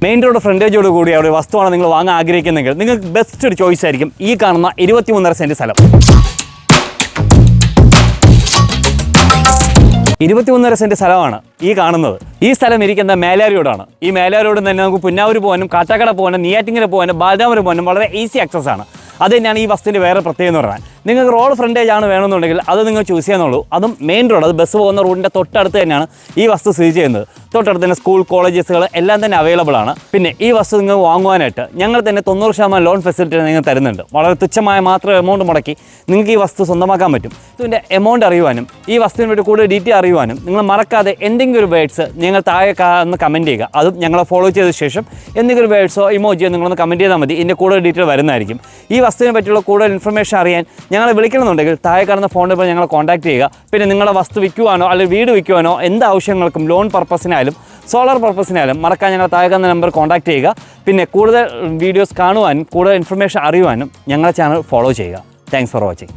Main road ഫ്രണ്ടേജോട് കൂടി അവിടെ വസ്തുവാണ് നിങ്ങൾ വാങ്ങാൻ ആഗ്രഹിക്കുന്നെങ്കിൽ നിങ്ങൾക്ക് ബെസ്റ്റ് ഒരു ചോയ്സ് ആയിരിക്കും ഈ കാണുന്ന 23.5 സെൻറ്റ് സ്ഥലം. 23.5 സെൻറ്റ് സ്ഥലമാണ് ഈ കാണുന്നത്. ഈ സ്ഥലം ഇരിക്കുന്ന മേലാരി റോഡാണ്. ഈ മേലാരി റോഡിൽ തന്നെ നമുക്ക് പുന്നാവൂർ പോകാനും കാട്ടാക്കട പോകാനും നെയ്യാറ്റിങ്കര പോകാനും ബാലരാമപുരം പോകാനും വളരെ ഈസി ആക്സസ് ആണ്. അത് തന്നെയാണ് ഈ വസ്തുവിൻ്റെ വേറെ പ്രത്യേകത എന്ന് പറഞ്ഞാൽ. നിങ്ങൾക്ക് റോഡ് ഫ്രണ്ടേജ് ആണ് വേണമെന്നുണ്ടെങ്കിൽ അത് നിങ്ങൾ ചൂസ് ചെയ്യാന്നുള്ളൂ. അതും മെയിൻ റോഡ്, അത് ബസ് പോകുന്ന റോഡിൻ്റെ തൊട്ടടുത്ത് തന്നെയാണ് ഈ വസ്തു സ്ഥിതി ചെയ്യുന്നത്. തൊട്ടടുത്ത് തന്നെ സ്കൂൾ, കോളേജസുകൾ എല്ലാം തന്നെ അവൈലബിൾ ആണ്. പിന്നെ ഈ വസ്തു നിങ്ങൾ വാങ്ങുവാനായിട്ട് ഞങ്ങൾ തന്നെ 90% ലോൺ ഫെസിലിറ്റി നിങ്ങൾ തരുന്നുണ്ട്. വളരെ തുച്ഛമായ മാത്രം എമൗണ്ട് മുടക്കി നിങ്ങൾക്ക് ഈ വസ്തു സ്വന്തമാക്കാൻ പറ്റും. ഇതിൻ്റെ എമൗണ്ട് അറിയുവാനും ഈ വസ്തുവിനെ പറ്റി കൂടുതൽ ഡീറ്റെയിൽ അറിയുവാനും നിങ്ങൾ മറക്കാതെ എന്തെങ്കിലും ഒരു വേർഡ്സ് നിങ്ങൾ താഴെ ഒന്ന് കമൻറ്റ് ചെയ്യുക. അതും ഞങ്ങളെ ഫോളോ ചെയ്ത ശേഷം എന്തെങ്കിലും ഒരു വേർഡ്സോ ഇമോജിയോ നിങ്ങളൊന്ന് കമൻറ്റ് ചെയ്താൽ മതി. ഇതിൻ്റെ കൂടുതൽ ഡീറ്റെയിൽ വരുന്നതായിരിക്കും. ഈ വസ്തുവിനെ പറ്റിയുള്ള കൂടുതൽ ഇൻഫർമേഷൻ അറിയാൻ ഞങ്ങളെ വിളിക്കണമെന്നുണ്ടെങ്കിൽ താഴെ കാണുന്ന ഫോൺ നമ്പർ ഞങ്ങളെ കോൺടാക്ട് ചെയ്യുക. പിന്നെ നിങ്ങളുടെ വസ്തു വിൽക്കുവാനോ അല്ലെങ്കിൽ വീട് വിൽക്കുവാനോ എന്ത് ആവശ്യങ്ങൾക്കും ലോൺ പർപ്പസിനായാലും സോളാർ പർപ്പസിനായാലും മറക്കാൻ ഞങ്ങൾ താഴെ കാണുന്ന നമ്പർ കോൺടാക്ട് ചെയ്യുക. പിന്നെ കൂടുതൽ വീഡിയോസ് കാണുവാനും കൂടുതൽ ഇൻഫർമേഷൻ അറിയുവാനും ഞങ്ങളുടെ ചാനൽ ഫോളോ ചെയ്യുക. Thanks for watching.